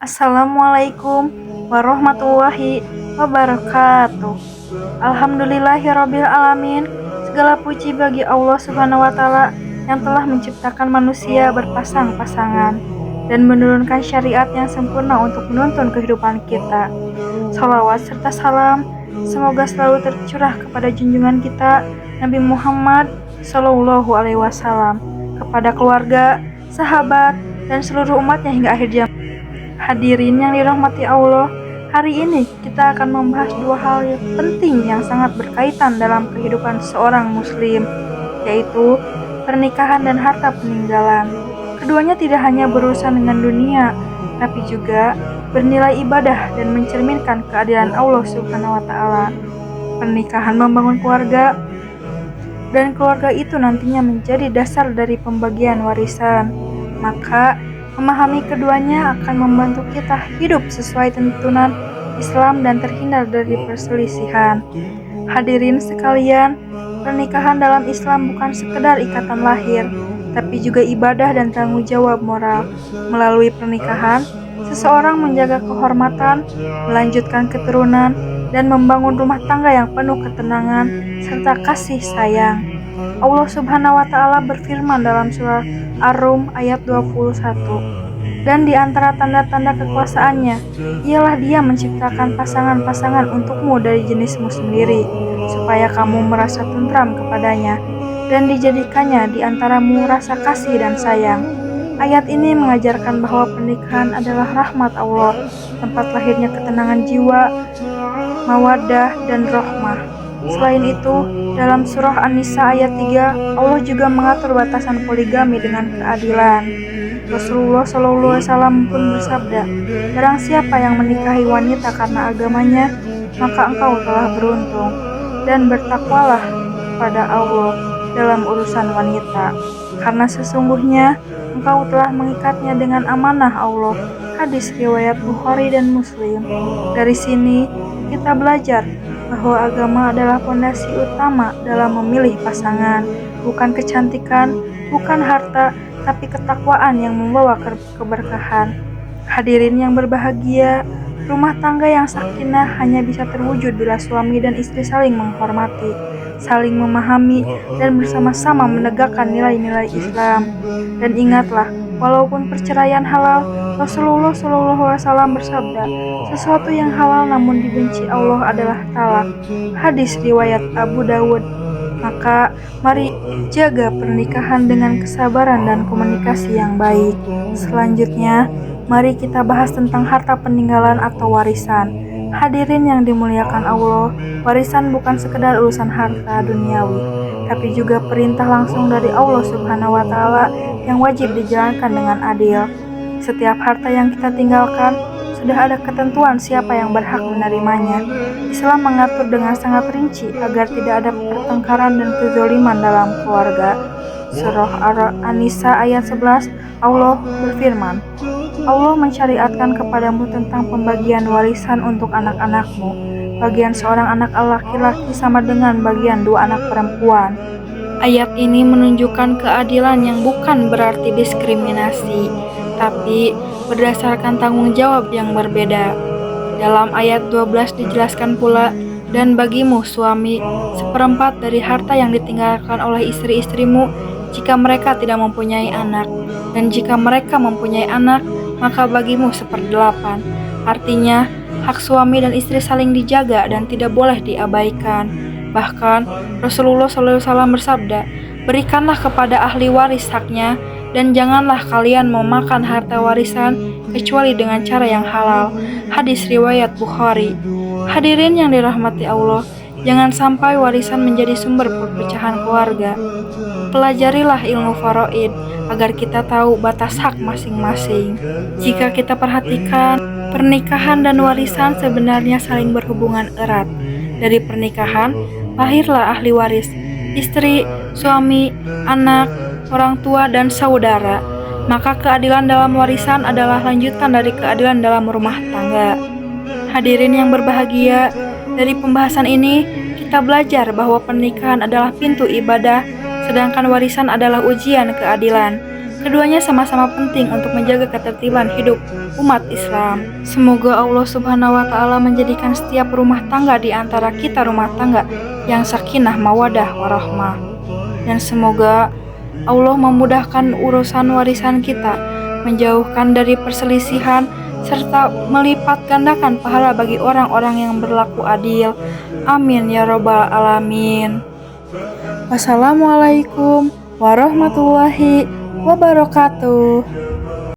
Assalamualaikum warahmatullahi wabarakatuh. Alhamdulillahirabbil alamin. Segala puji bagi Allah Subhanahu wa taala yang telah menciptakan manusia berpasang-pasangan dan menurunkan syariat yang sempurna untuk menuntun kehidupan kita. Salawat serta salam semoga selalu tercurah kepada junjungan kita Nabi Muhammad Shallallahu Alaihi Wasallam, kepada keluarga, sahabat, dan seluruh umatnya hingga akhir zaman. Hadirin yang dirahmati Allah, hari ini kita akan membahas dua hal yang penting yang sangat berkaitan dalam kehidupan seorang muslim, yaitu pernikahan dan harta peninggalan. Keduanya tidak hanya berurusan dengan dunia, tapi juga bernilai ibadah dan mencerminkan keadilan Allah Subhanahu wa taala. Pernikahan membangun keluarga, dan keluarga itu nantinya menjadi dasar dari pembagian warisan. Maka memahami keduanya akan membantu kita hidup sesuai tuntunan Islam dan terhindar dari perselisihan. Hadirin sekalian, pernikahan dalam Islam bukan sekedar ikatan lahir, tapi juga ibadah dan tanggung jawab moral. Melalui pernikahan, seseorang menjaga kehormatan, melanjutkan keturunan, dan membangun rumah tangga yang penuh ketenangan serta kasih sayang. Allah Subhanahu wa taala berfirman dalam surah Ar-Rum ayat 21. Dan di antara tanda-tanda kekuasaannya, ialah Dia menciptakan pasangan-pasangan untukmu dari jenismu sendiri, supaya kamu merasa tentram kepadanya, dan dijadikannya di antaramu rasa kasih dan sayang. Ayat ini mengajarkan bahwa pernikahan adalah rahmat Allah, tempat lahirnya ketenangan jiwa, mawaddah, dan rahmah. Selain itu, dalam surah An-Nisa ayat 3, Allah juga mengatur batasan poligami dengan keadilan. Rasulullah SAW pun bersabda, barang siapa yang menikahi wanita karena agamanya, maka engkau telah beruntung, dan bertakwalah pada Allah dalam urusan wanita, karena sesungguhnya engkau telah mengikatnya dengan amanah Allah. Hadis riwayat Bukhari dan Muslim. Dari sini kita belajar bahwa agama adalah fondasi utama dalam memilih pasangan, bukan kecantikan, bukan harta, tapi ketakwaan yang membawa keberkahan. Hadirin yang berbahagia, rumah tangga yang sakinah hanya bisa terwujud bila suami dan istri saling menghormati, saling memahami, dan bersama-sama menegakkan nilai-nilai Islam. Dan ingatlah, walaupun perceraian halal, Rasulullah SAW bersabda, sesuatu yang halal namun dibenci Allah adalah talak. Hadis riwayat Abu Dawud. Maka mari jaga pernikahan dengan kesabaran dan komunikasi yang baik. Selanjutnya, mari kita bahas tentang harta peninggalan atau warisan. Hadirin yang dimuliakan Allah, warisan bukan sekedar urusan harta duniawi, tapi juga perintah langsung dari Allah Subhanahu wa taala yang wajib dijalankan dengan adil. Setiap harta yang kita tinggalkan sudah ada ketentuan siapa yang berhak menerimanya. Islam mengatur dengan sangat rinci agar tidak ada pertengkaran dan kezaliman dalam keluarga. Surah An-Nisa ayat 11, Allah berfirman, Allah mensyariatkan kepadamu tentang pembagian warisan untuk anak-anakmu. Bagian seorang anak laki-laki sama dengan bagian dua anak perempuan. Ayat ini menunjukkan keadilan yang bukan berarti diskriminasi, tapi berdasarkan tanggung jawab yang berbeda. Dalam ayat 12 dijelaskan pula, dan bagimu suami, seperempat dari harta yang ditinggalkan oleh istri-istrimu jika mereka tidak mempunyai anak, dan jika mereka mempunyai anak, maka bagimu 1/8. Artinya, hak suami dan istri saling dijaga dan tidak boleh diabaikan. Bahkan, Rasulullah SAW bersabda, berikanlah kepada ahli waris haknya, dan janganlah kalian memakan harta warisan kecuali dengan cara yang halal. Hadis riwayat Bukhari. Hadirin yang dirahmati Allah, jangan sampai warisan menjadi sumber perpecahan keluarga. Pelajarilah ilmu faraid agar kita tahu batas hak masing-masing. Jika kita perhatikan, pernikahan dan warisan sebenarnya saling berhubungan erat. Dari pernikahan, lahirlah ahli waris, istri, suami, anak, orang tua, dan saudara. Maka keadilan dalam warisan adalah lanjutan dari keadilan dalam rumah tangga. Hadirin yang berbahagia, dari pembahasan ini kita belajar bahwa pernikahan adalah pintu ibadah, sedangkan warisan adalah ujian keadilan. Keduanya sama-sama penting untuk menjaga ketertiban hidup umat Islam. Semoga Allah Subhanahu wa Ta'ala menjadikan setiap rumah tangga di antara kita rumah tangga yang sakinah, mawadah, warahmah. Dan semoga Allah memudahkan urusan warisan kita, menjauhkan dari perselisihan, serta melipat gandakan pahala bagi orang-orang yang berlaku adil. Amin ya robbal alamin. Wassalamualaikum warahmatullahi wabarakatuh.